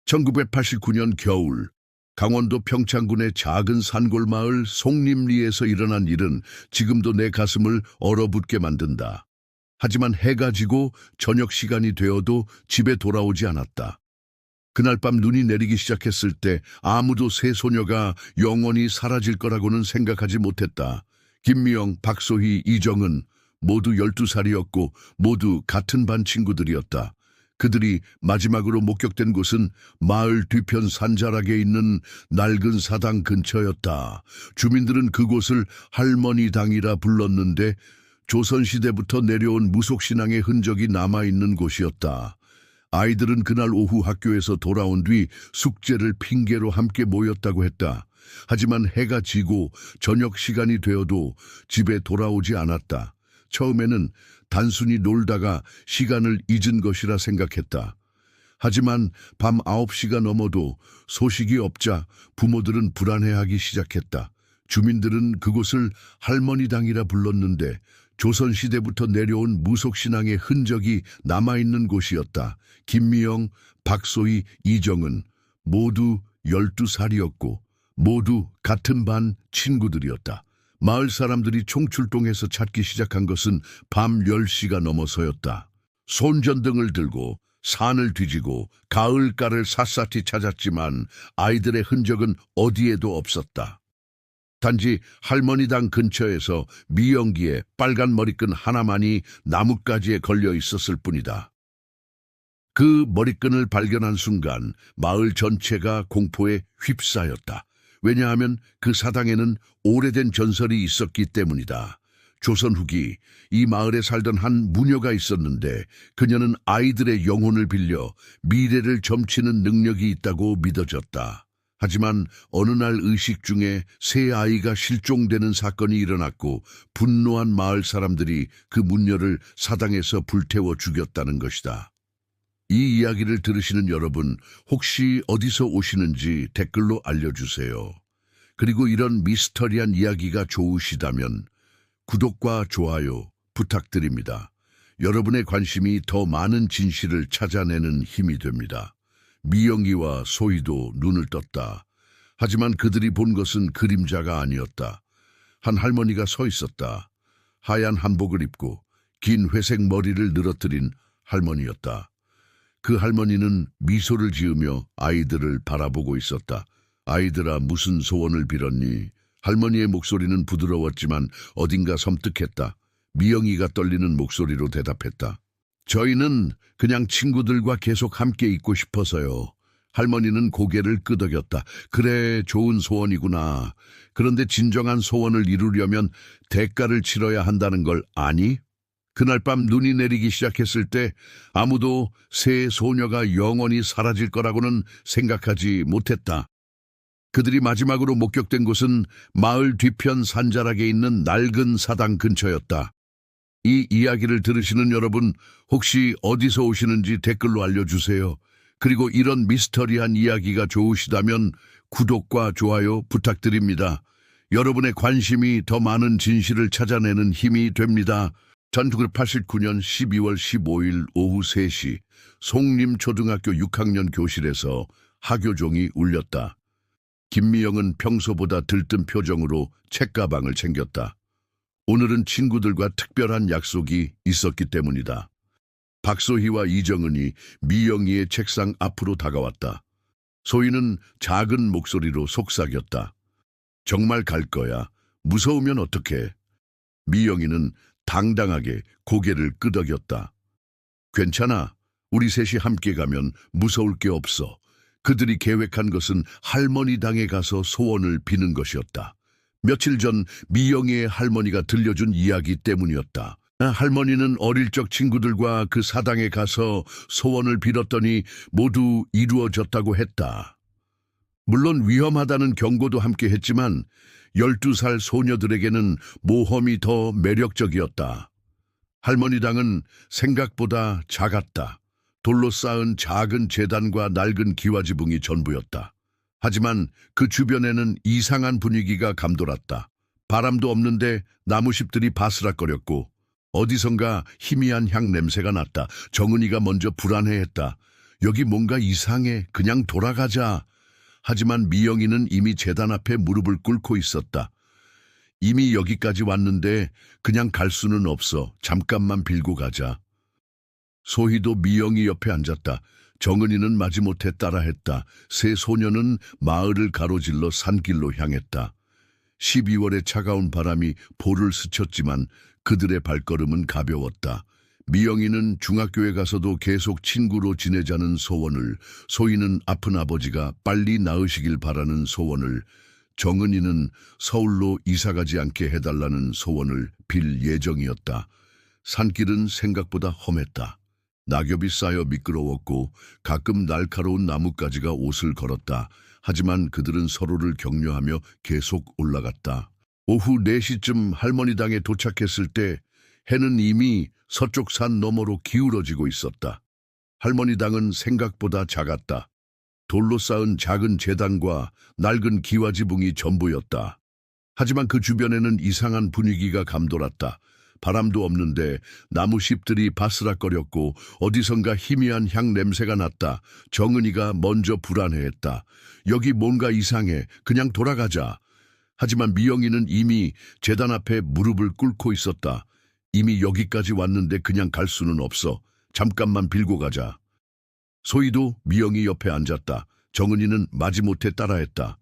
1989년 겨울, 강원도 평창군의 작은 산골마을 송림리에서 일어난 일은 지금도 내 가슴을 얼어붙게 만든다. 하지만 해가 지고 저녁 시간이 되어도 집에 돌아오지 않았다. 그날 밤 눈이 내리기 시작했을 때 아무도 새 소녀가 영원히 사라질 거라고는 생각하지 못했다. 김미영, 박소희, 이정은 모두 12살이었고 모두 같은 반 친구들이었다. 그들이 마지막으로 목격된 곳은 마을 뒤편 산자락에 있는 낡은 사당 근처였다. 주민들은 그곳을 할머니당이라 불렀는데 조선시대부터 내려온 무속신앙의 흔적이 남아있는 곳이었다. 아이들은 그날 오후 학교에서 돌아온 뒤 숙제를 핑계로 함께 모였다고 했다. 하지만 해가 지고 저녁 시간이 되어도 집에 돌아오지 않았다. 처음에는 단순히 놀다가 시간을 잊은 것이라 생각했다. 하지만 밤 9시가 넘어도 소식이 없자 부모들은 불안해하기 시작했다. 주민들은 그곳을 할머니당이라 불렀는데 조선시대부터 내려온 무속신앙의 흔적이 남아있는 곳이었다. 김미영, 박소희, 이정은 모두 12살이었고 모두 같은 반 친구들이었다. 마을 사람들이 총출동해서 찾기 시작한 것은 밤 10시가 넘어서였다. 손전등을 들고 산을 뒤지고 가을가를 샅샅이 찾았지만 아이들의 흔적은 어디에도 없었다. 단지 할머니당 근처에서 미영기에 빨간 머리끈 하나만이 나뭇가지에 걸려 있었을 뿐이다. 그 머리끈을 발견한 순간 마을 전체가 공포에 휩싸였다. 왜냐하면 그 사당에는 오래된 전설이 있었기 때문이다. 조선 후기 이 마을에 살던 한 무녀가 있었는데 그녀는 아이들의 영혼을 빌려 미래를 점치는 능력이 있다고 믿어졌다. 하지만 어느 날 의식 중에 새 아이가 실종되는 사건이 일어났고 분노한 마을 사람들이 그 무녀를 사당에서 불태워 죽였다는 것이다. 이 이야기를 들으시는 여러분, 혹시 어디서 오시는지 댓글로 알려주세요. 그리고 이런 미스터리한 이야기가 좋으시다면 구독과 좋아요 부탁드립니다. 여러분의 관심이 더 많은 진실을 찾아내는 힘이 됩니다. 미영이와 소희도 눈을 떴다. 하지만 그들이 본 것은 그림자가 아니었다. 한 할머니가 서 있었다. 하얀 한복을 입고 긴 회색 머리를 늘어뜨린 할머니였다. 그 할머니는 미소를 지으며 아이들을 바라보고 있었다. 아이들아, 무슨 소원을 빌었니? 할머니의 목소리는 부드러웠지만 어딘가 섬뜩했다. 미영이가 떨리는 목소리로 대답했다. 저희는 그냥 친구들과 계속 함께 있고 싶어서요. 할머니는 고개를 끄덕였다. 그래, 좋은 소원이구나. 그런데 진정한 소원을 이루려면 대가를 치러야 한다는 걸 아니? 그날 밤 눈이 내리기 시작했을 때 아무도 새 소녀가 영원히 사라질 거라고는 생각하지 못했다. 그들이 마지막으로 목격된 곳은 마을 뒤편 산자락에 있는 낡은 사당 근처였다. 이 이야기를 들으시는 여러분, 혹시 어디서 오시는지 댓글로 알려주세요. 그리고 이런 미스터리한 이야기가 좋으시다면 구독과 좋아요 부탁드립니다. 여러분의 관심이 더 많은 진실을 찾아내는 힘이 됩니다. 1989년 12월 15일 오후 3시 송림초등학교 6학년 교실에서 하교종이 울렸다. 김미영은 평소보다 들뜬 표정으로 책가방을 챙겼다. 오늘은 친구들과 특별한 약속이 있었기 때문이다. 박소희와 이정은이 미영이의 책상 앞으로 다가왔다. 소희는 작은 목소리로 속삭였다. 정말 갈 거야. 무서우면 어떡해. 미영이는 당당하게 고개를 끄덕였다. 괜찮아. 우리 셋이 함께 가면 무서울 게 없어. 그들이 계획한 것은 할머니당에 가서 소원을 비는 것이었다. 며칠 전 미영이의 할머니가 들려준 이야기 때문이었다. 할머니는 어릴 적 친구들과 그 사당에 가서 소원을 빌었더니 모두 이루어졌다고 했다. 물론 위험하다는 경고도 함께 했지만 12살 소녀들에게는 모험이 더 매력적이었다. 할머니당은 생각보다 작았다. 돌로 쌓은 작은 제단과 낡은 기와지붕이 전부였다. 하지만 그 주변에는 이상한 분위기가 감돌았다. 바람도 없는데 나무잎들이 바스락거렸고 어디선가 희미한 향 냄새가 났다. 정은이가 먼저 불안해했다. 여기 뭔가 이상해. 그냥 돌아가자. 하지만 미영이는 이미 제단 앞에 무릎을 꿇고 있었다. 이미 여기까지 왔는데 그냥 갈 수는 없어. 잠깐만 빌고 가자. 소희도 미영이 옆에 앉았다. 정은이는 마지못해 따라했다. 세 소녀는 마을을 가로질러 산길로 향했다. 12월의 차가운 바람이 볼을 스쳤지만 그들의 발걸음은 가벼웠다. 미영이는 중학교에 가서도 계속 친구로 지내자는 소원을, 소희는 아픈 아버지가 빨리 나으시길 바라는 소원을, 정은이는 서울로 이사가지 않게 해달라는 소원을 빌 예정이었다. 산길은 생각보다 험했다. 낙엽이 쌓여 미끄러웠고 가끔 날카로운 나뭇가지가 옷을 걸었다. 하지만 그들은 서로를 격려하며 계속 올라갔다. 오후 4시쯤 할머니당에 도착했을 때 해는 이미 서쪽 산 너머로 기울어지고 있었다. 할머니당은 생각보다 작았다. 돌로 쌓은 작은 제단과 낡은 기와지붕이 전부였다. 하지만 그 주변에는 이상한 분위기가 감돌았다. 바람도 없는데 나무 잎들이 바스락거렸고 어디선가 희미한 향 냄새가 났다. 정은이가 먼저 불안해했다. 여기 뭔가 이상해. 그냥 돌아가자. 하지만 미영이는 이미 제단 앞에 무릎을 꿇고 있었다. 이미 여기까지 왔는데 그냥 갈 수는 없어. 잠깐만 빌고 가자. 소희도 미영이 옆에 앉았다. 정은이는 마지못해 따라했다.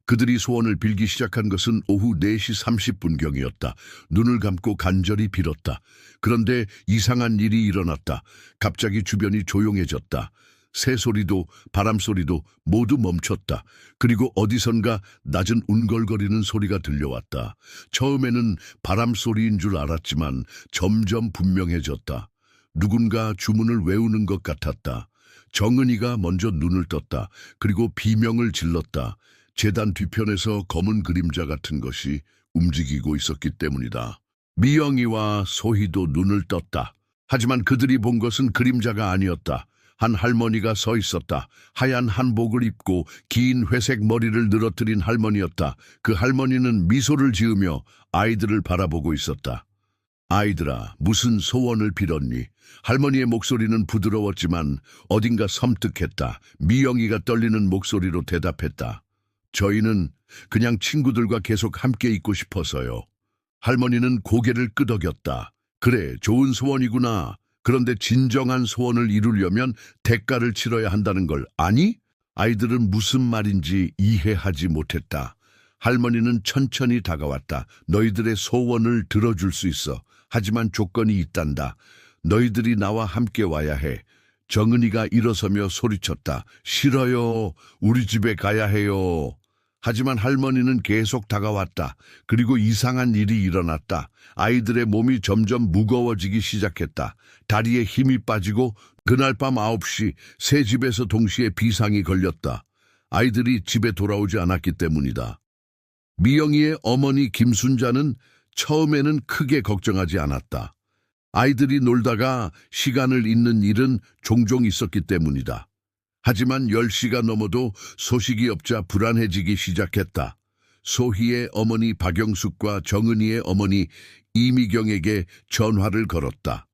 그들이 소원을 빌기 시작한 것은 오후 4시 30분경이었다. 눈을 감고 간절히 빌었다. 그런데 이상한 일이 일어났다. 갑자기 주변이 조용해졌다. 새소리도 바람소리도 모두 멈췄다. 그리고 어디선가 낮은 운걸거리는 소리가 들려왔다. 처음에는 바람소리인 줄 알았지만 점점 분명해졌다. 누군가 주문을 외우는 것 같았다. 정은이가 먼저 눈을 떴다. 그리고 비명을 질렀다. 제단 뒤편에서 검은 그림자 같은 것이 움직이고 있었기 때문이다. 미영이와 소희도 눈을 떴다. 하지만 그들이 본 것은 그림자가 아니었다. 한 할머니가 서 있었다. 하얀 한복을 입고 긴 회색 머리를 늘어뜨린 할머니였다. 그 할머니는 미소를 지으며 아이들을 바라보고 있었다. 아이들아, 무슨 소원을 빌었니? 할머니의 목소리는 부드러웠지만 어딘가 섬뜩했다. 미영이가 떨리는 목소리로 대답했다. 저희는 그냥 친구들과 계속 함께 있고 싶어서요. 할머니는 고개를 끄덕였다. 그래, 좋은 소원이구나. 그런데 진정한 소원을 이루려면 대가를 치러야 한다는 걸 아니? 아이들은 무슨 말인지 이해하지 못했다. 할머니는 천천히 다가왔다. 너희들의 소원을 들어줄 수 있어. 하지만 조건이 있단다. 너희들이 나와 함께 와야 해. 정은이가 일어서며 소리쳤다. 싫어요. 우리 집에 가야 해요. 하지만 할머니는 계속 다가왔다. 그리고 이상한 일이 일어났다. 아이들의 몸이 점점 무거워지기 시작했다. 다리에 힘이 빠지고 그날 밤 9시 새 집에서 동시에 비상이 걸렸다. 아이들이 집에 돌아오지 않았기 때문이다. 미영이의 어머니 김순자는 처음에는 크게 걱정하지 않았다. 아이들이 놀다가 시간을 잊는 일은 종종 있었기 때문이다. 하지만 10시가 넘어도 소식이 없자 불안해지기 시작했다. 소희의 어머니 박영숙과 정은이의 어머니 이미경에게 전화를 걸었다.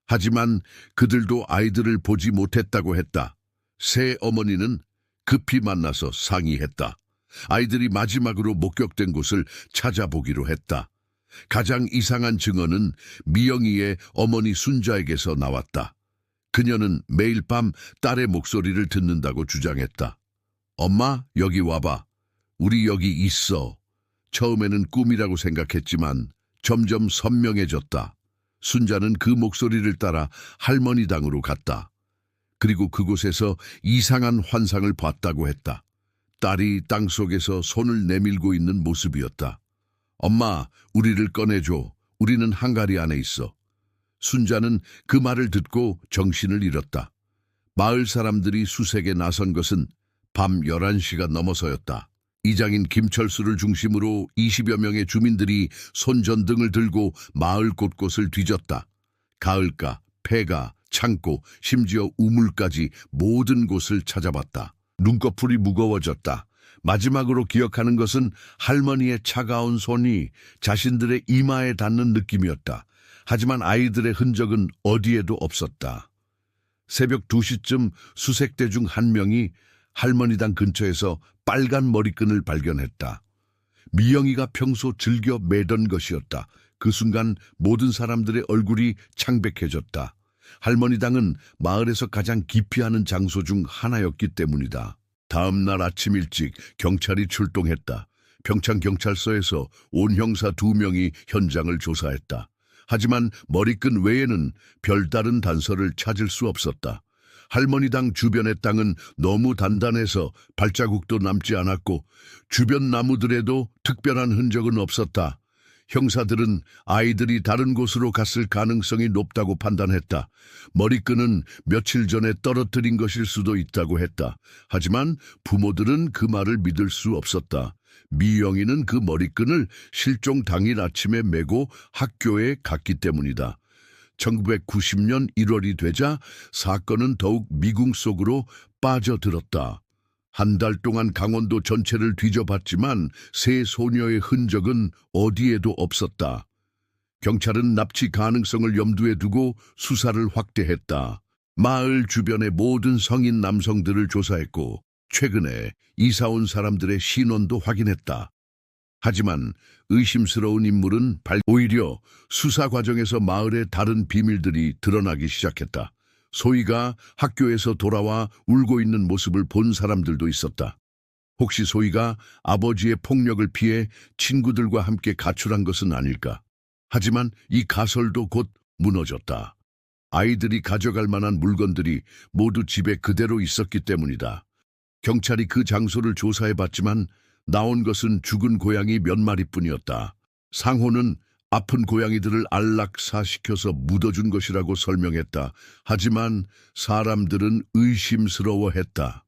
하지만 그들도 아이들을 보지 못했다고 했다. 새 어머니는 급히 만나서 상의했다. 아이들이 마지막으로 목격된 곳을 찾아보기로 했다. 가장 이상한 증언은 미영이의 어머니 순자에게서 나왔다. 그녀는 매일 밤 딸의 목소리를 듣는다고 주장했다. 엄마, 여기 와봐. 우리 여기 있어. 처음에는 꿈이라고 생각했지만 점점 선명해졌다. 순자는 그 목소리를 따라 할머니당으로 갔다. 그리고 그곳에서 이상한 환상을 봤다고 했다. 딸이 땅속에서 손을 내밀고 있는 모습이었다. 엄마, 우리를 꺼내줘. 우리는 한가리 안에 있어. 순자는 그 말을 듣고 정신을 잃었다. 마을 사람들이 수색에 나선 것은 밤 11시가 넘어서였다. 이장인 김철수를 중심으로 20여 명의 주민들이 손전등을 들고 마을 곳곳을 뒤졌다. 가을가, 폐가, 창고, 심지어 우물까지 모든 곳을 찾아봤다. 눈꺼풀이 무거워졌다. 마지막으로 기억하는 것은 할머니의 차가운 손이 자신들의 이마에 닿는 느낌이었다. 하지만 아이들의 흔적은 어디에도 없었다. 새벽 2시쯤 수색대 중 한 명이 할머니당 근처에서 빨간 머리끈을 발견했다. 미영이가 평소 즐겨 매던 것이었다. 그 순간 모든 사람들의 얼굴이 창백해졌다. 할머니당은 마을에서 가장 기피하는 장소 중 하나였기 때문이다. 다음 날 아침 일찍 경찰이 출동했다. 평창경찰서에서 온 형사 2명이 현장을 조사했다. 하지만 머리끈 외에는 별다른 단서를 찾을 수 없었다. 할머니당 주변의 땅은 너무 단단해서 발자국도 남지 않았고 주변 나무들에도 특별한 흔적은 없었다. 형사들은 아이들이 다른 곳으로 갔을 가능성이 높다고 판단했다. 머리끈은 며칠 전에 떨어뜨린 것일 수도 있다고 했다. 하지만 부모들은 그 말을 믿을 수 없었다. 미영이는 그 머리끈을 실종 당일 아침에 메고 학교에 갔기 때문이다. 1990년 1월이 되자 사건은 더욱 미궁 속으로 빠져들었다. 한 달 동안 강원도 전체를 뒤져봤지만 세 소녀의 흔적은 어디에도 없었다. 경찰은 납치 가능성을 염두에 두고 수사를 확대했다. 마을 주변의 모든 성인 남성들을 조사했고 최근에 이사 온 사람들의 신원도 확인했다. 하지만 의심스러운 인물은 오히려 수사 과정에서 마을의 다른 비밀들이 드러나기 시작했다. 소희가 학교에서 돌아와 울고 있는 모습을 본 사람들도 있었다. 혹시 소희가 아버지의 폭력을 피해 친구들과 함께 가출한 것은 아닐까? 하지만 이 가설도 곧 무너졌다. 아이들이 가져갈 만한 물건들이 모두 집에 그대로 있었기 때문이다. 경찰이 그 장소를 조사해봤지만 나온 것은 죽은 고양이 몇 마리뿐이었다. 상호는 아픈 고양이들을 안락사시켜서 묻어준 것이라고 설명했다. 하지만 사람들은 의심스러워했다.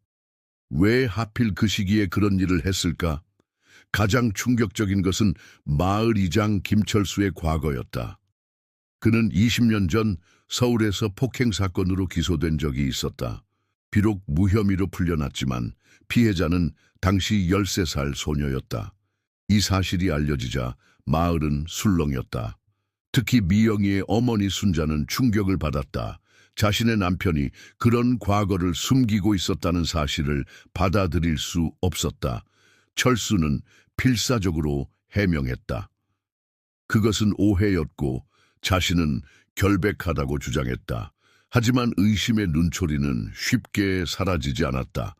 왜 하필 그 시기에 그런 일을 했을까? 가장 충격적인 것은 마을 이장 김철수의 과거였다. 그는 20년 전 서울에서 폭행 사건으로 기소된 적이 있었다. 비록 무혐의로 풀려났지만 피해자는 당시 13살 소녀였다. 이 사실이 알려지자 마을은 술렁였다. 특히 미영이의 어머니 순자는 충격을 받았다. 자신의 남편이 그런 과거를 숨기고 있었다는 사실을 받아들일 수 없었다. 철수는 필사적으로 해명했다. 그것은 오해였고 자신은 결백하다고 주장했다. 하지만 의심의 눈초리는 쉽게 사라지지 않았다.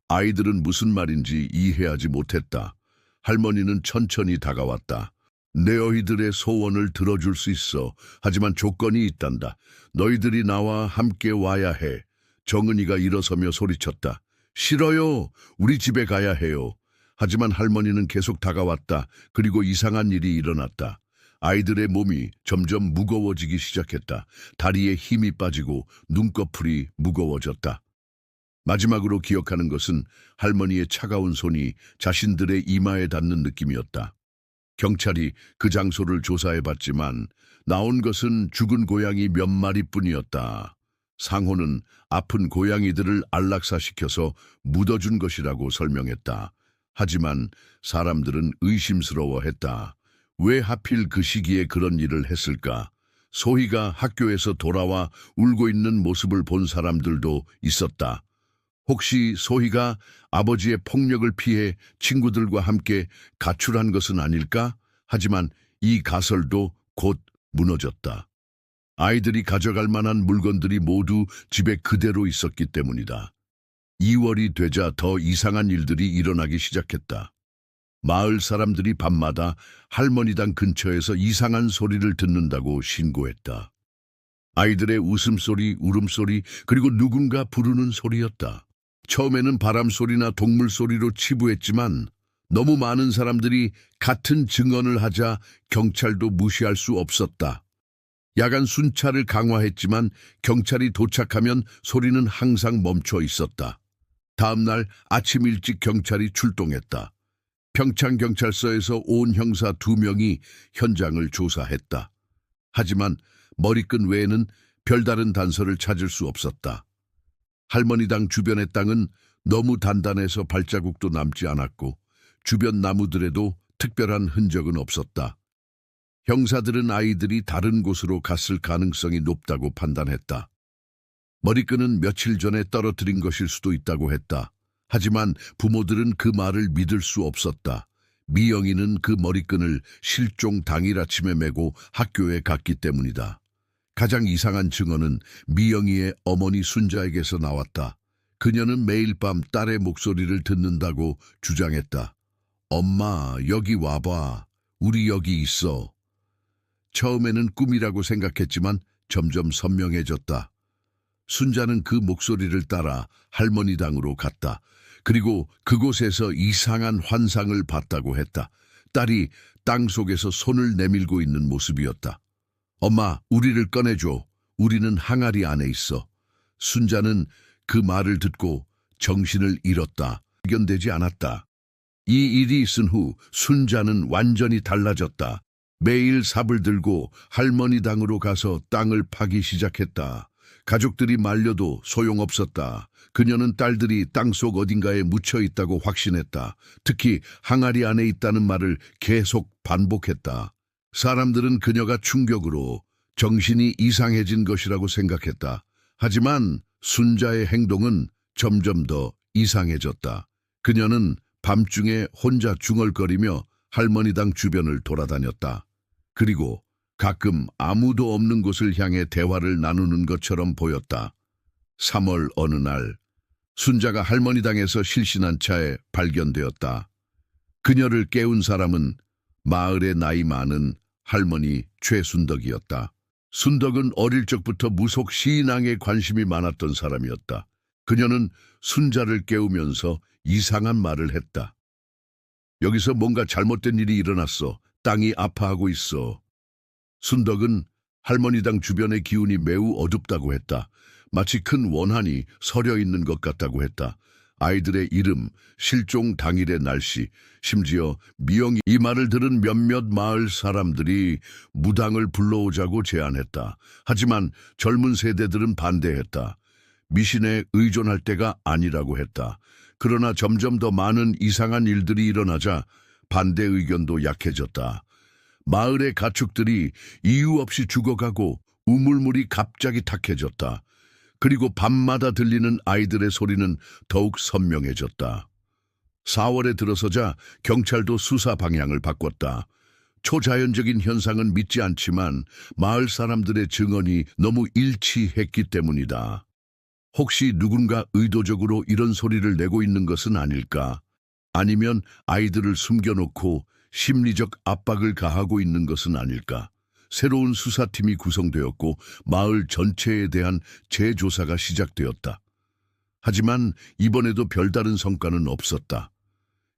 아이들은 무슨 말인지 이해하지 못했다. 할머니는 천천히 다가왔다. 너희들의 소원을 들어줄 수 있어. 하지만 조건이 있단다. 너희들이 나와 함께 와야 해. 정은이가 일어서며 소리쳤다. 싫어요. 우리 집에 가야 해요. 하지만 할머니는 계속 다가왔다. 그리고 이상한 일이 일어났다. 아이들의 몸이 점점 무거워지기 시작했다. 다리에 힘이 빠지고 눈꺼풀이 무거워졌다. 마지막으로 기억하는 것은 할머니의 차가운 손이 자신들의 이마에 닿는 느낌이었다. 경찰이 그 장소를 조사해봤지만 나온 것은 죽은 고양이 몇 마리뿐이었다. 상호는 아픈 고양이들을 안락사시켜서 묻어준 것이라고 설명했다. 하지만 사람들은 의심스러워했다. 왜 하필 그 시기에 그런 일을 했을까? 소희가 학교에서 돌아와 울고 있는 모습을 본 사람들도 있었다. 혹시 소희가 아버지의 폭력을 피해 친구들과 함께 가출한 것은 아닐까? 하지만 이 가설도 곧 무너졌다. 아이들이 가져갈 만한 물건들이 모두 집에 그대로 있었기 때문이다. 2월이 되자 더 이상한 일들이 일어나기 시작했다. 마을 사람들이 밤마다 할머니당 근처에서 이상한 소리를 듣는다고 신고했다. 아이들의 웃음소리, 울음소리, 그리고 누군가 부르는 소리였다. 처음에는 바람소리나 동물소리로 치부했지만 너무 많은 사람들이 같은 증언을 하자 경찰도 무시할 수 없었다. 야간 순찰을 강화했지만 경찰이 도착하면 소리는 항상 멈춰 있었다. 다음 날 아침 일찍 경찰이 출동했다. 평창경찰서에서 온 형사 2명이 현장을 조사했다. 하지만 머리끈 외에는 별다른 단서를 찾을 수 없었다. 할머니당 주변의 땅은 너무 단단해서 발자국도 남지 않았고 주변 나무들에도 특별한 흔적은 없었다. 형사들은 아이들이 다른 곳으로 갔을 가능성이 높다고 판단했다. 머리끈은 며칠 전에 떨어뜨린 것일 수도 있다고 했다. 하지만 부모들은 그 말을 믿을 수 없었다. 미영이는 그 머리끈을 실종 당일 아침에 메고 학교에 갔기 때문이다. 가장 이상한 증언은 미영이의 어머니 순자에게서 나왔다. 그녀는 매일 밤 딸의 목소리를 듣는다고 주장했다. 엄마, 여기 와봐. 우리 여기 있어. 처음에는 꿈이라고 생각했지만 점점 선명해졌다. 순자는 그 목소리를 따라 할머니 당으로 갔다. 그리고 그곳에서 이상한 환상을 봤다고 했다. 딸이 땅 속에서 손을 내밀고 있는 모습이었다. 엄마, 우리를 꺼내줘. 우리는 항아리 안에 있어. 순자는 그 말을 듣고 정신을 잃었다. 발견되지 않았다. 이 일이 있은 후 순자는 완전히 달라졌다. 매일 삽을 들고 할머니 당으로 가서 땅을 파기 시작했다. 가족들이 말려도 소용없었다. 그녀는 딸들이 땅속 어딘가에 묻혀 있다고 확신했다. 특히 항아리 안에 있다는 말을 계속 반복했다. 사람들은 그녀가 충격으로 정신이 이상해진 것이라고 생각했다. 하지만 순자의 행동은 점점 더 이상해졌다. 그녀는 밤중에 혼자 중얼거리며 할머니당 주변을 돌아다녔다. 그리고 가끔 아무도 없는 곳을 향해 대화를 나누는 것처럼 보였다. 3월 어느 날 순자가 할머니당에서 실신한 차에 발견되었다. 그녀를 깨운 사람은 마을의 나이 많은 할머니 최순덕이었다. 순덕은 어릴 적부터 무속 신앙에 관심이 많았던 사람이었다. 그녀는 순자를 깨우면서 이상한 말을 했다. 여기서 뭔가 잘못된 일이 일어났어. 땅이 아파하고 있어. 순덕은 할머니당 주변의 기운이 매우 어둡다고 했다. 마치 큰 원한이 서려 있는 것 같다고 했다. 아이들의 이름, 실종 당일의 날씨, 심지어 미영이 이 말을 들은 몇몇 마을 사람들이 무당을 불러오자고 제안했다. 하지만 젊은 세대들은 반대했다. 미신에 의존할 때가 아니라고 했다. 그러나 점점 더 많은 이상한 일들이 일어나자 반대 의견도 약해졌다. 마을의 가축들이 이유 없이 죽어가고 우물물이 갑자기 탁해졌다. 그리고 밤마다 들리는 아이들의 소리는 더욱 선명해졌다. 4월에 들어서자 경찰도 수사 방향을 바꿨다. 초자연적인 현상은 믿지 않지만 마을 사람들의 증언이 너무 일치했기 때문이다. 혹시 누군가 의도적으로 이런 소리를 내고 있는 것은 아닐까? 아니면 아이들을 숨겨놓고 심리적 압박을 가하고 있는 것은 아닐까? 새로운 수사팀이 구성되었고 마을 전체에 대한 재조사가 시작되었다. 하지만 이번에도 별다른 성과는 없었다.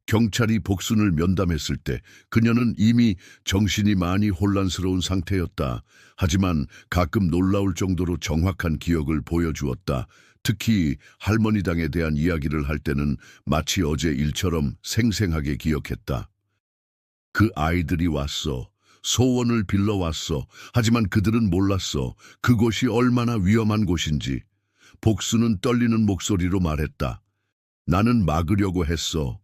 경찰이 복순을 면담했을 때 그녀는 이미 정신이 많이 혼란스러운 상태였다. 하지만 가끔 놀라울 정도로 정확한 기억을 보여주었다. 특히 할머니당에 대한 이야기를 할 때는 마치 어제 일처럼 생생하게 기억했다. 그 아이들이 왔어. 소원을 빌러왔어. 하지만 그들은 몰랐어. 그곳이 얼마나 위험한 곳인지. 복수는 떨리는 목소리로 말했다. 나는 막으려고 했어.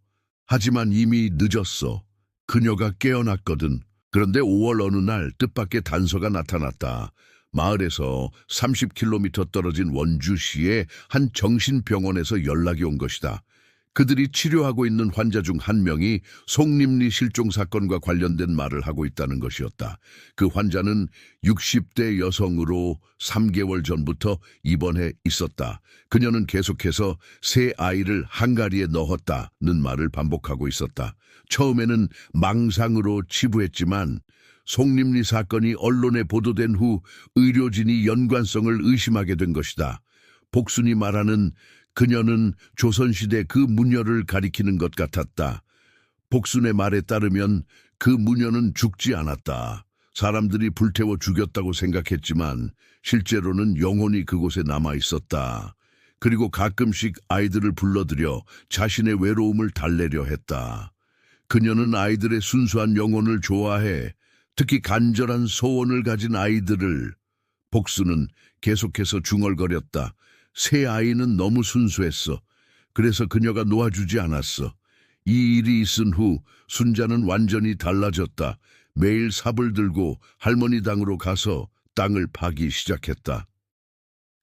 하지만 이미 늦었어. 그녀가 깨어났거든. 그런데 5월 어느 날 뜻밖의 단서가 나타났다. 마을에서 30km 떨어진 원주시의 한 정신병원에서 연락이 온 것이다. 그들이 치료하고 있는 환자 중 한 명이 송림리 실종 사건과 관련된 말을 하고 있다는 것이었다. 그 환자는 60대 여성으로 3개월 전부터 입원해 있었다. 그녀는 계속해서 새 아이를 항아리에 넣었다는 말을 반복하고 있었다. 처음에는 망상으로 치부했지만 송림리 사건이 언론에 보도된 후 의료진이 연관성을 의심하게 된 것이다. 복순이 말하는 그녀는 조선시대 그 무녀를 가리키는 것 같았다. 복순의 말에 따르면 그 무녀는 죽지 않았다. 사람들이 불태워 죽였다고 생각했지만 실제로는 영혼이 그곳에 남아 있었다. 그리고 가끔씩 아이들을 불러들여 자신의 외로움을 달래려 했다. 그녀는 아이들의 순수한 영혼을 좋아해. 특히 간절한 소원을 가진 아이들을. 복순은 계속해서 중얼거렸다. 새 아이는 너무 순수했어. 그래서 그녀가 놓아주지 않았어. 이 일이 있은 후 순자는 완전히 달라졌다. 매일 삽을 들고 할머니 당으로 가서 땅을 파기 시작했다.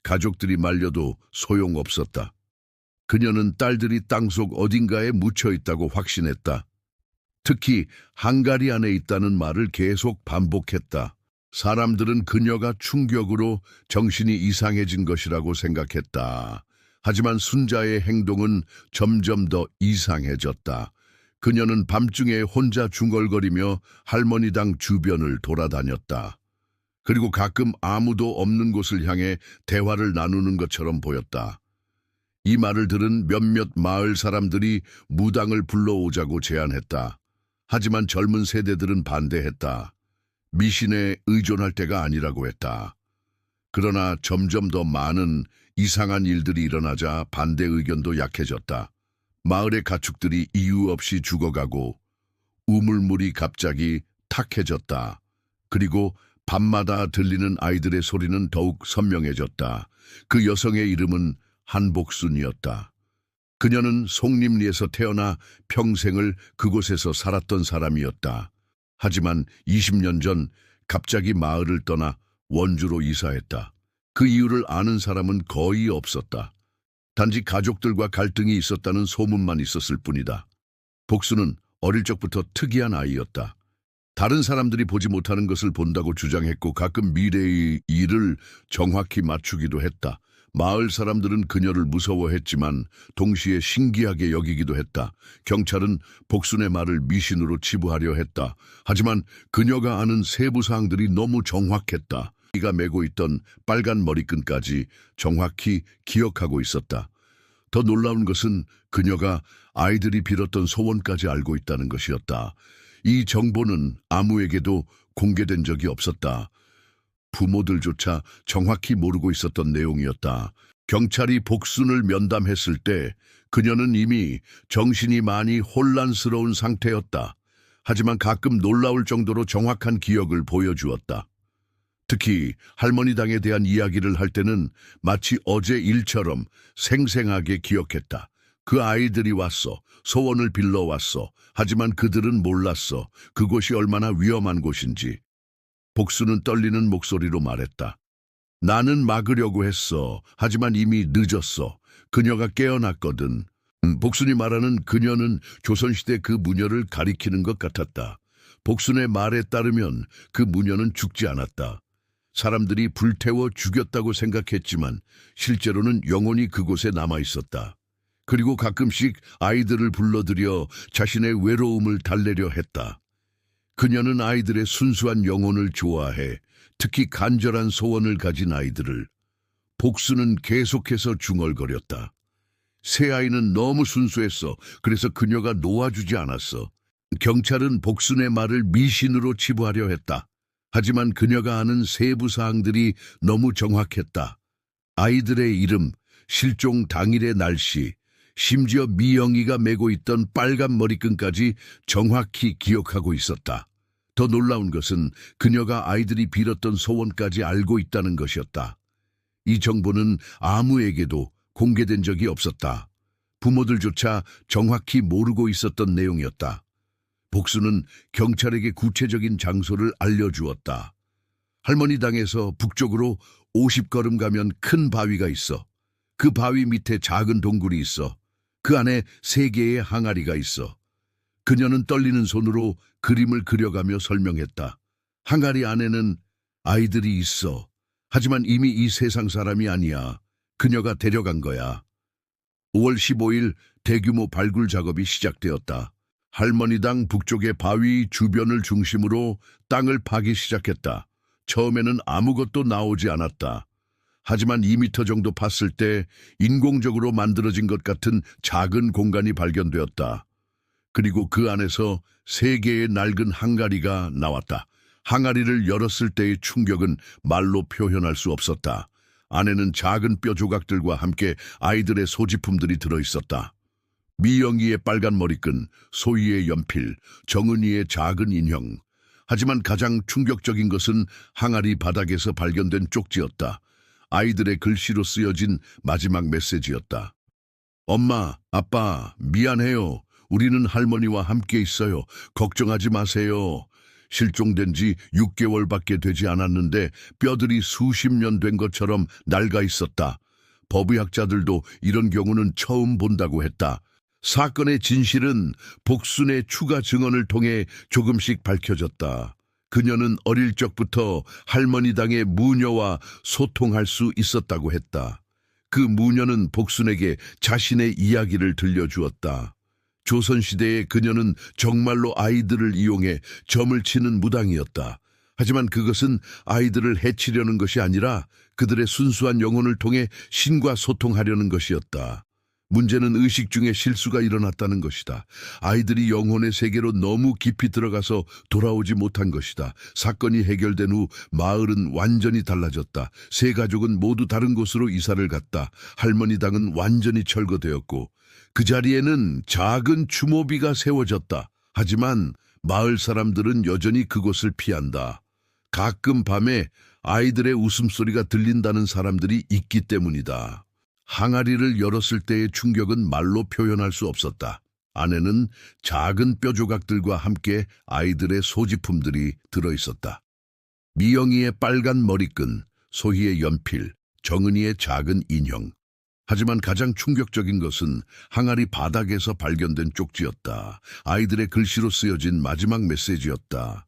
가족들이 말려도 소용없었다. 그녀는 딸들이 땅속 어딘가에 묻혀 있다고 확신했다. 특히 한가리 안에 있다는 말을 계속 반복했다. 사람들은 그녀가 충격으로 정신이 이상해진 것이라고 생각했다. 하지만 순자의 행동은 점점 더 이상해졌다. 그녀는 밤중에 혼자 중얼거리며 할머니당 주변을 돌아다녔다. 그리고 가끔 아무도 없는 곳을 향해 대화를 나누는 것처럼 보였다. 이 말을 들은 몇몇 마을 사람들이 무당을 불러오자고 제안했다. 하지만 젊은 세대들은 반대했다. 미신에 의존할 때가 아니라고 했다. 그러나 점점 더 많은 이상한 일들이 일어나자 반대 의견도 약해졌다. 마을의 가축들이 이유 없이 죽어가고 우물물이 갑자기 탁해졌다. 그리고 밤마다 들리는 아이들의 소리는 더욱 선명해졌다. 그 여성의 이름은 한복순이었다. 그녀는 송림리에서 태어나 평생을 그곳에서 살았던 사람이었다. 하지만 20년 전 갑자기 마을을 떠나 원주로 이사했다. 그 이유를 아는 사람은 거의 없었다. 단지 가족들과 갈등이 있었다는 소문만 있었을 뿐이다. 복수는 어릴 적부터 특이한 아이였다. 다른 사람들이 보지 못하는 것을 본다고 주장했고 가끔 미래의 일을 정확히 맞추기도 했다. 마을 사람들은 그녀를 무서워했지만 동시에 신기하게 여기기도 했다. 경찰은 복순의 말을 미신으로 치부하려 했다. 하지만 그녀가 아는 세부 사항들이 너무 정확했다. 그가 메고 있던 빨간 머리끈까지 정확히 기억하고 있었다. 더 놀라운 것은 그녀가 아이들이 빌었던 소원까지 알고 있다는 것이었다. 이 정보는 아무에게도 공개된 적이 없었다. 부모들조차 정확히 모르고 있었던 내용이었다. 경찰이 복순을 면담했을 때 그녀는 이미 정신이 많이 혼란스러운 상태였다. 하지만 가끔 놀라울 정도로 정확한 기억을 보여주었다. 특히 할머니당에 대한 이야기를 할 때는 마치 어제 일처럼 생생하게 기억했다. 그 아이들이 왔어. 소원을 빌러왔어. 하지만 그들은 몰랐어. 그곳이 얼마나 위험한 곳인지. 복수는 떨리는 목소리로 말했다. 나는 막으려고 했어. 하지만 이미 늦었어. 그녀가 깨어났거든. 복순이 말하는 그녀는 조선시대 그 무녀를 가리키는 것 같았다. 복순의 말에 따르면 그 무녀는 죽지 않았다. 사람들이 불태워 죽였다고 생각했지만 실제로는 영혼이 그곳에 남아있었다. 그리고 가끔씩 아이들을 불러들여 자신의 외로움을 달래려 했다. 그녀는 아이들의 순수한 영혼을 좋아해, 특히 간절한 소원을 가진 아이들을. 복수는 계속해서 중얼거렸다. 새 아이는 너무 순수했어. 그래서 그녀가 놓아주지 않았어. 경찰은 복순의 말을 미신으로 치부하려 했다. 하지만 그녀가 아는 세부 사항들이 너무 정확했다. 아이들의 이름, 실종 당일의 날씨, 심지어 미영이가 메고 있던 빨간 머리끈까지 정확히 기억하고 있었다. 더 놀라운 것은 그녀가 아이들이 빌었던 소원까지 알고 있다는 것이었다. 이 정보는 아무에게도 공개된 적이 없었다. 부모들조차 정확히 모르고 있었던 내용이었다. 복수는 경찰에게 구체적인 장소를 알려주었다. 할머니당에서 북쪽으로 50걸음 가면 큰 바위가 있어. 그 바위 밑에 작은 동굴이 있어. 그 안에 3개의 항아리가 있어. 그녀는 떨리는 손으로 그림을 그려가며 설명했다. 항아리 안에는 아이들이 있어. 하지만 이미 이 세상 사람이 아니야. 그녀가 데려간 거야. 5월 15일 대규모 발굴 작업이 시작되었다. 할머니당 북쪽의 바위 주변을 중심으로 땅을 파기 시작했다. 처음에는 아무것도 나오지 않았다. 하지만 2미터 정도 팠을 때 인공적으로 만들어진 것 같은 작은 공간이 발견되었다. 그리고 그 안에서 3개의 낡은 항아리가 나왔다. 항아리를 열었을 때의 충격은 말로 표현할 수 없었다. 안에는 작은 뼈 조각들과 함께 아이들의 소지품들이 들어있었다. 미영이의 빨간 머리끈, 소희의 연필, 정은이의 작은 인형. 하지만 가장 충격적인 것은 항아리 바닥에서 발견된 쪽지였다. 아이들의 글씨로 쓰여진 마지막 메시지였다. 엄마, 아빠, 미안해요. 우리는 할머니와 함께 있어요. 걱정하지 마세요. 실종된 지 6개월밖에 되지 않았는데 뼈들이 수십 년 된 것처럼 낡아 있었다. 법의학자들도 이런 경우는 처음 본다고 했다. 사건의 진실은 복순의 추가 증언을 통해 조금씩 밝혀졌다. 그녀는 어릴 적부터 할머니 당의 무녀와 소통할 수 있었다고 했다. 그 무녀는 복순에게 자신의 이야기를 들려주었다. 조선시대에 그녀는 정말로 아이들을 이용해 점을 치는 무당이었다. 하지만 그것은 아이들을 해치려는 것이 아니라 그들의 순수한 영혼을 통해 신과 소통하려는 것이었다. 문제는 의식 중에 실수가 일어났다는 것이다. 아이들이 영혼의 세계로 너무 깊이 들어가서 돌아오지 못한 것이다. 사건이 해결된 후 마을은 완전히 달라졌다. 세 가족은 모두 다른 곳으로 이사를 갔다. 할머니 당은 완전히 철거되었고 그 자리에는 작은 추모비가 세워졌다. 하지만 마을 사람들은 여전히 그곳을 피한다. 가끔 밤에 아이들의 웃음소리가 들린다는 사람들이 있기 때문이다. 항아리를 열었을 때의 충격은 말로 표현할 수 없었다. 안에는 작은 뼈 조각들과 함께 아이들의 소지품들이 들어있었다. 미영이의 빨간 머리끈, 소희의 연필, 정은이의 작은 인형. 하지만 가장 충격적인 것은 항아리 바닥에서 발견된 쪽지였다. 아이들의 글씨로 쓰여진 마지막 메시지였다.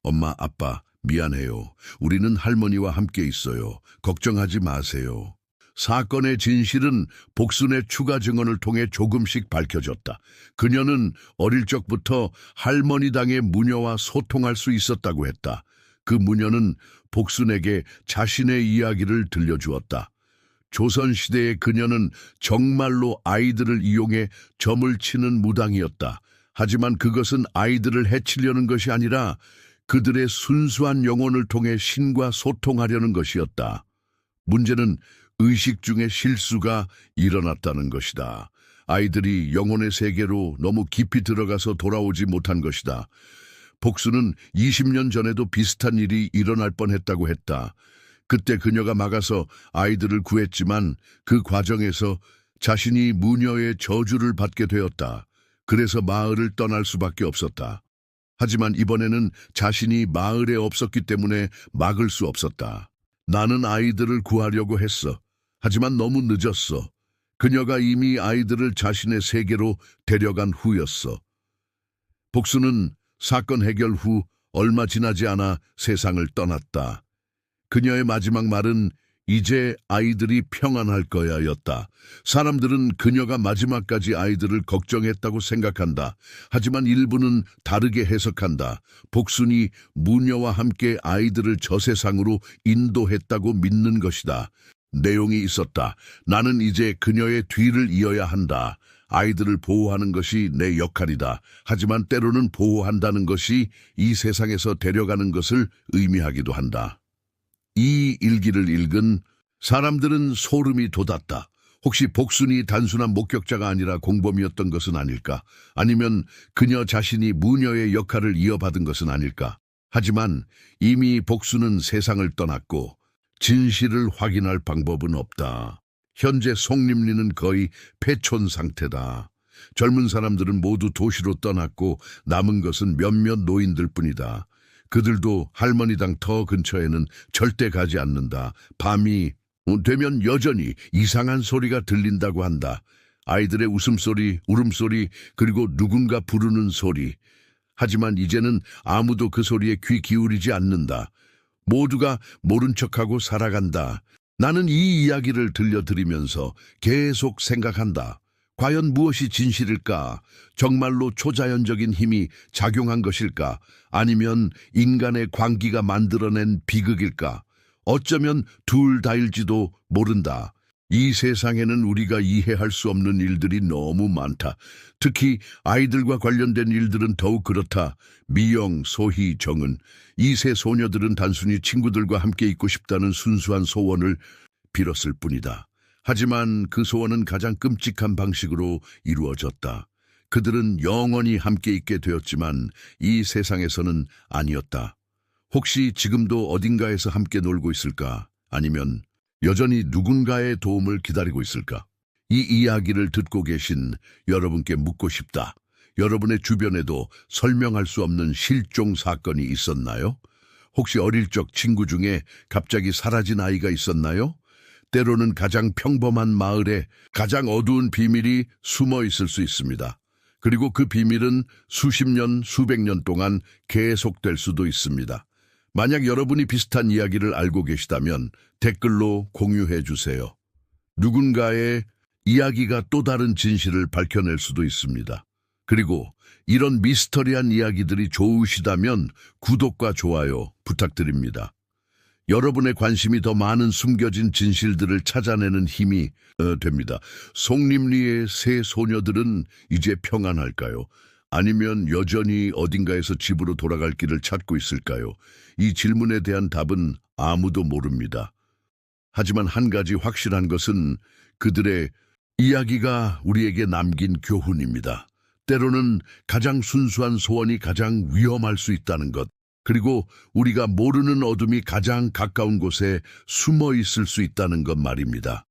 엄마, 아빠, 미안해요. 우리는 할머니와 함께 있어요. 걱정하지 마세요. 사건의 진실은 복순의 추가 증언을 통해 조금씩 밝혀졌다. 그녀는 어릴 적부터 할머니 당의 무녀와 소통할 수 있었다고 했다. 그 무녀는 복순에게 자신의 이야기를 들려주었다. 조선시대의 그녀는 정말로 아이들을 이용해 점을 치는 무당이었다. 하지만 그것은 아이들을 해치려는 것이 아니라 그들의 순수한 영혼을 통해 신과 소통하려는 것이었다. 문제는 의식 중에 실수가 일어났다는 것이다. 아이들이 영혼의 세계로 너무 깊이 들어가서 돌아오지 못한 것이다. 복수는 20년 전에도 비슷한 일이 일어날 뻔했다고 했다. 그때 그녀가 막아서 아이들을 구했지만 그 과정에서 자신이 무녀의 저주를 받게 되었다. 그래서 마을을 떠날 수밖에 없었다. 하지만 이번에는 자신이 마을에 없었기 때문에 막을 수 없었다. 나는 아이들을 구하려고 했어. 하지만 너무 늦었어. 그녀가 이미 아이들을 자신의 세계로 데려간 후였어. 복수는 사건 해결 후 얼마 지나지 않아 세상을 떠났다. 그녀의 마지막 말은 이제 아이들이 평안할 거야였다. 사람들은 그녀가 마지막까지 아이들을 걱정했다고 생각한다. 하지만 일부는 다르게 해석한다. 복순이 무녀와 함께 아이들을 저 세상으로 인도했다고 믿는 것이다. 내용이 있었다. 나는 이제 그녀의 뒤를 이어야 한다. 아이들을 보호하는 것이 내 역할이다. 하지만 때로는 보호한다는 것이 이 세상에서 데려가는 것을 의미하기도 한다. 이 일기를 읽은 사람들은 소름이 돋았다. 혹시 복순이 단순한 목격자가 아니라 공범이었던 것은 아닐까? 아니면 그녀 자신이 무녀의 역할을 이어받은 것은 아닐까? 하지만 이미 복순은 세상을 떠났고 진실을 확인할 방법은 없다. 현재 송림리는 거의 폐촌 상태다. 젊은 사람들은 모두 도시로 떠났고 남은 것은 몇몇 노인들 뿐이다. 그들도 할머니당 터 근처에는 절대 가지 않는다. 밤이 되면 여전히 이상한 소리가 들린다고 한다. 아이들의 웃음소리, 울음소리, 그리고 누군가 부르는 소리. 하지만 이제는 아무도 그 소리에 귀 기울이지 않는다. 모두가 모른 척하고 살아간다. 나는 이 이야기를 들려드리면서 계속 생각한다. 과연 무엇이 진실일까? 정말로 초자연적인 힘이 작용한 것일까? 아니면 인간의 광기가 만들어낸 비극일까? 어쩌면 둘 다일지도 모른다. 이 세상에는 우리가 이해할 수 없는 일들이 너무 많다. 특히 아이들과 관련된 일들은 더욱 그렇다. 미영, 소희, 정은, 이 세 소녀들은 단순히 친구들과 함께 있고 싶다는 순수한 소원을 빌었을 뿐이다. 하지만 그 소원은 가장 끔찍한 방식으로 이루어졌다. 그들은 영원히 함께 있게 되었지만 이 세상에서는 아니었다. 혹시 지금도 어딘가에서 함께 놀고 있을까? 아니면 여전히 누군가의 도움을 기다리고 있을까? 이 이야기를 듣고 계신 여러분께 묻고 싶다. 여러분의 주변에도 설명할 수 없는 실종 사건이 있었나요? 혹시 어릴 적 친구 중에 갑자기 사라진 아이가 있었나요? 때로는 가장 평범한 마을에 가장 어두운 비밀이 숨어 있을 수 있습니다. 그리고 그 비밀은 수십 년, 수백 년 동안 계속될 수도 있습니다. 만약 여러분이 비슷한 이야기를 알고 계시다면 댓글로 공유해 주세요. 누군가의 이야기가 또 다른 진실을 밝혀낼 수도 있습니다. 그리고 이런 미스터리한 이야기들이 좋으시다면 구독과 좋아요 부탁드립니다. 여러분의 관심이 더 많은 숨겨진 진실들을 찾아내는 힘이 됩니다. 송림리의 세 소녀들은 이제 평안할까요? 아니면 여전히 어딘가에서 집으로 돌아갈 길을 찾고 있을까요? 이 질문에 대한 답은 아무도 모릅니다. 하지만 한 가지 확실한 것은 그들의 이야기가 우리에게 남긴 교훈입니다. 때로는 가장 순수한 소원이 가장 위험할 수 있다는 것. 그리고 우리가 모르는 어둠이 가장 가까운 곳에 숨어 있을 수 있다는 것 말입니다.